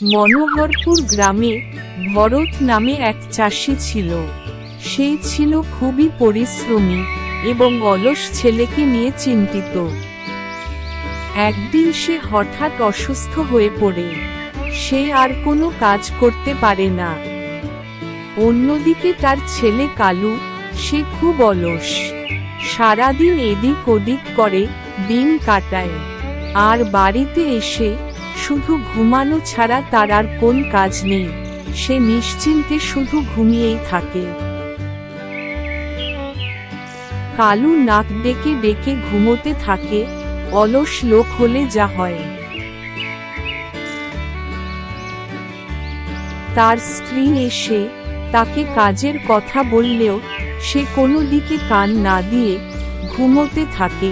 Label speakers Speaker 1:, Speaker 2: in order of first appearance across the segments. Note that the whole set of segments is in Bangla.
Speaker 1: মনোহরপুর গ্রামে ভরত নামে এক চাষি ছিল। সে ছিল খুবই পরিশ্রমী এবং অলস ছেলেকে নিয়ে চিন্তিত। একদিন সে হঠাৎ অসুস্থ হয়ে পড়ে। সে আর কোনো কাজ করতে পারে না। অন্যদিকে তার ছেলে কালু, সে খুব অলস। সারাদিন এদিক ওদিক করে দিন কাটায়, আর বাড়িতে এসে শুধু ঘুমানো ছাড়া তার আর কোন কাজ নেই। সে নিশ্চিন্তে শুধু ঘুমিয়েই থাকে। কালু নাক ডেকে ডেকে ঘুমোতে থাকে। অলস লোক হলে যা হয়। তার স্ত্রী এসে তাকে কাজের কথা বললেও সে কোনো দিকে কান না দিয়ে ঘুমোতে থাকে।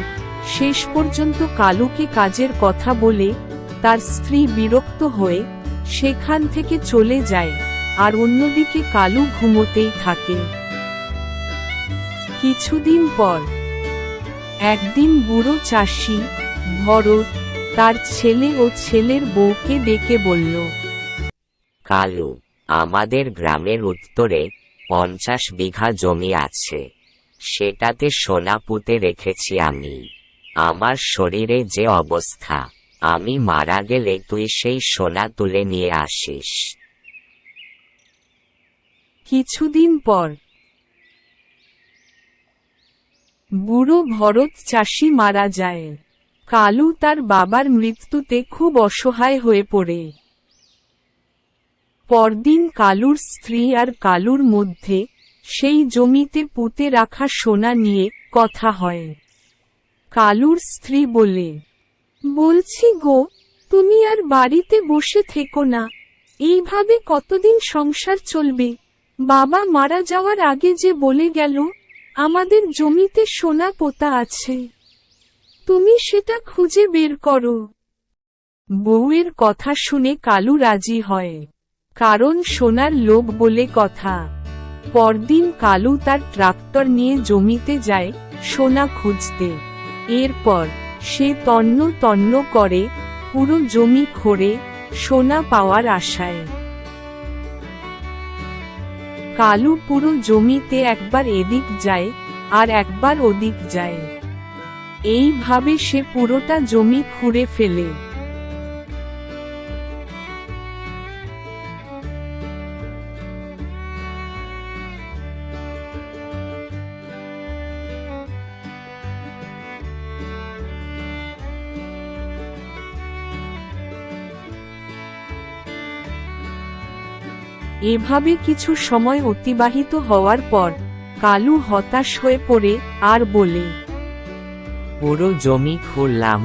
Speaker 1: শেষ পর্যন্ত কালুকে কাজের কথা বলে তার স্ত্রী বিরক্ত হয়ে সেখান থেকে চলে যায়, আর অন্যদিকে কালু ঘুমোতেই থাকে। কিছুদিন পর একদিন বুড়ো চাষি ভরত তার ছেলে ও ছেলের বউকে ডেকে বলল,
Speaker 2: কালু, আমাদের গ্রামের উত্তরে 50 বিঘা জমি আছে। সেটাতে সোনা পুঁতে রেখেছি আমি। আমার শরীরে যে অবস্থা, আমি মারা গেলে তুই সেই সোনা তুলে নিয়ে আসিস।
Speaker 1: কিছুদিন পর বুড়ো ভরত চাষি মারা যায়। কালু তার বাবার মৃত্যুতে খুব অসহায় হয়ে পড়ে। পরদিন কালুর স্ত্রী আর কালুর মধ্যে সেই জমিতে পুঁতে রাখা সোনা নিয়ে কথা হয়। কালুর স্ত্রী বলছি গো, তুমি আর বাড়িতে বসে থেকো না। এইভাবে কতদিন সংসার চলবে? বাবা মারা যাওয়ার আগে যে বলে গেল আমাদের জমিতে সোনা পোতা আছে, তুমি সেটা খুঁজে বের করো। বউয়ের কথা শুনে কালু রাজি হয়, কারণ সোনার লোভ বলে কথা। পরদিন কালু তার ট্রাক্টর নিয়ে জমিতে যায় সোনা খুঁজতে। এরপর সে তন্ন তন্ন করে পুরো জমি খোঁড়ে সোনা পাওয়ার আশায়। কালু পুরো জমিতে একবার এদিক যায় আর একবার ওদিক যায়। এইভাবে সে পুরোটা জমি খুঁড়ে ফেলে। এভাবে কিছু সময় অতিবাহিত হওয়ার পর কালু হতাশ হয়ে পড়ে আর বলে,
Speaker 2: পুরো জমি খুঁড়লাম,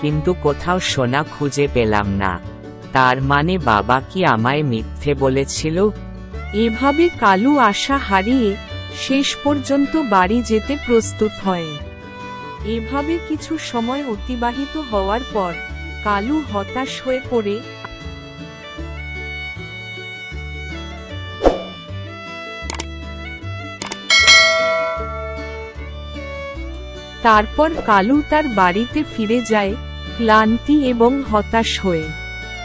Speaker 2: কিন্তু কোথাও সোনা খুঁজে পেলাম না। তার মানে বাবা কি আমায় মিথ্যে বলেছিল?
Speaker 1: এভাবে কালু আশা হারিয়ে শেষ পর্যন্ত বাড়ি যেতে প্রস্তুত হয়। এভাবে কিছু সময় অতিবাহিত হওয়ার পর কালু হতাশ হয়ে পড়ে। তারপর কালু তার বাড়িতে ফিরে যায় ক্লান্তি এবং হতাশ হয়ে।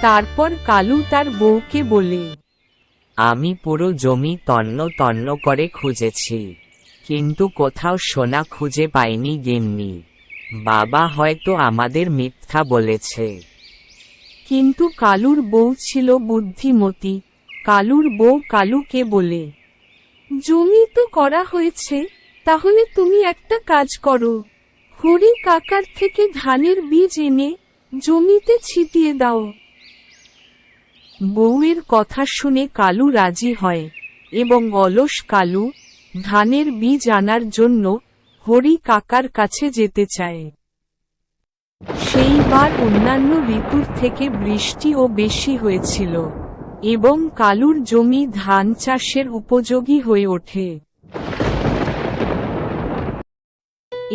Speaker 1: তারপর কালু তার বউকে বলে,
Speaker 2: আমি পুরো জমি তন্ন তন্ন করে খুঁজেছি, কিন্তু কোথাও সোনা খুঁজে পাইনি গিন্নি। বাবা হয়তো আমাদের মিথ্যা বলেছে।
Speaker 1: কিন্তু কালুর বউ ছিল বুদ্ধিমতী। কালুর বউ কালুকে বলে, জমি তো করা হয়েছে, তাহলে তুমি একটা কাজ করো, হরি কাকার থেকে ধানের বীজ এনে জমিতে ছিটিয়ে দাও। বউয়ের কথা শুনে কালু রাজি হয় এবং অলস কালু ধানের বীজ আনার জন্য হরি কাকার কাছে যেতে চায়। সেইবার অন্যান্য ঋতুর থেকে বৃষ্টিও বেশি হয়েছিল এবং কালুর জমি ধান চাষের উপযোগী হয়ে ওঠে।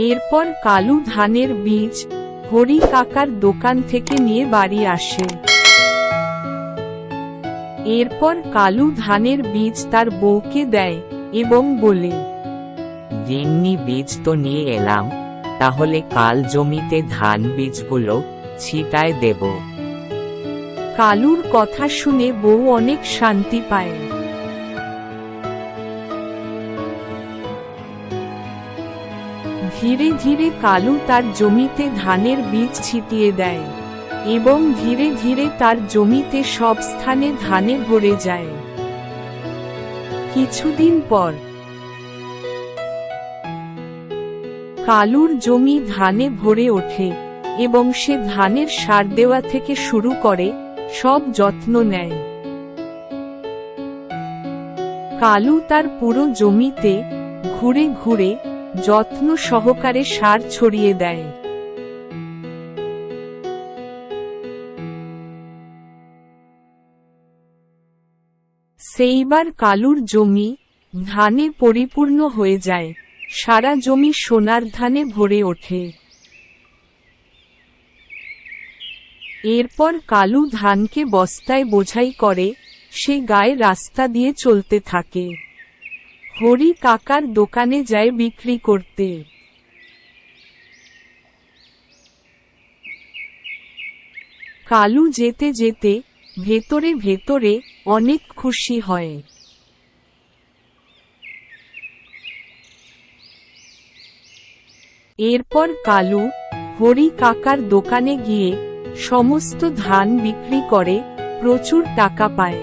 Speaker 1: এরপর কালু ধানের বীজ হরি কাকার দোকান থেকে নিয়ে বাড়ি আসে। এরপর কালু ধানের বীজ তার বউকে দেয় এবং বলে,
Speaker 2: গিন্নি, বীজ তো নিয়ে এলাম, তাহলে কাল জমিতে ধান বীজগুলো ছিটায় দেব।
Speaker 1: কালুর কথা শুনে বউ অনেক শান্তি পায়। ধীরে ধীরে কালু তার জমিতে ধানের বীজ ছিটিয়ে দেয় এবং ধীরে ধীরে তার জমিতে সব স্থানে ধানে ভরে যায়। কিছুদিন পর কালুর জমি ধানে ভরে ওঠে এবং সে ধানের সার দেওয়া থেকে শুরু করে সব যত্ন নেয়। কালু তার পুরো জমিতে ঘুরে ঘুরে যত্ন সহকারে সার ছড়িয়ে দেয়। সেইবার কালুর জমি ধানে পরিপূর্ণ হয়ে যায়, সারা জমি সোনার ধানে ভরে ওঠে। এরপর কালু ধানকে বস্তায় বোঝাই করে সে গায়ে রাস্তা দিয়ে চলতে থাকে। হরি কাকার দোকানে যায় বিক্রি করতে। কালু যেতে যেতে ভেতরে ভেতরে অনেক খুশি হয়। এরপর কালু হরি কাকার দোকানে গিয়ে সমস্ত ধান বিক্রি করে প্রচুর টাকা পায়।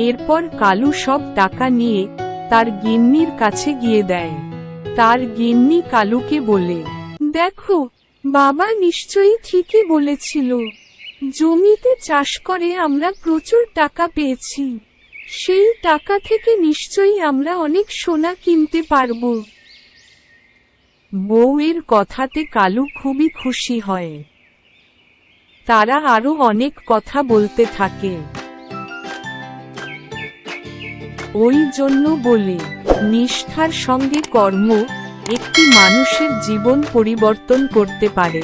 Speaker 1: এরপর কালু সব টাকা নিয়ে তার গিন্নির কাছে গিয়ে দেয়। তার গিন্নি কালুকে বলে, দেখো, বাবা নিশ্চয়ই ঠিকই বলেছিল, জমিতে চাষ করে আমরা প্রচুর টাকা পেয়েছি, সেই টাকা থেকে নিশ্চয়ই আমরা অনেক সোনা কিনতে পারব। বউয়ের কথাতে কালু খুবই খুশি হয়। তারা আরো অনেক কথা বলতে থাকে। ওই জন্য বলে, নিষ্ঠার সঙ্গে কর্ম একটি মানুষের জীবন পরিবর্তন করতে পারে।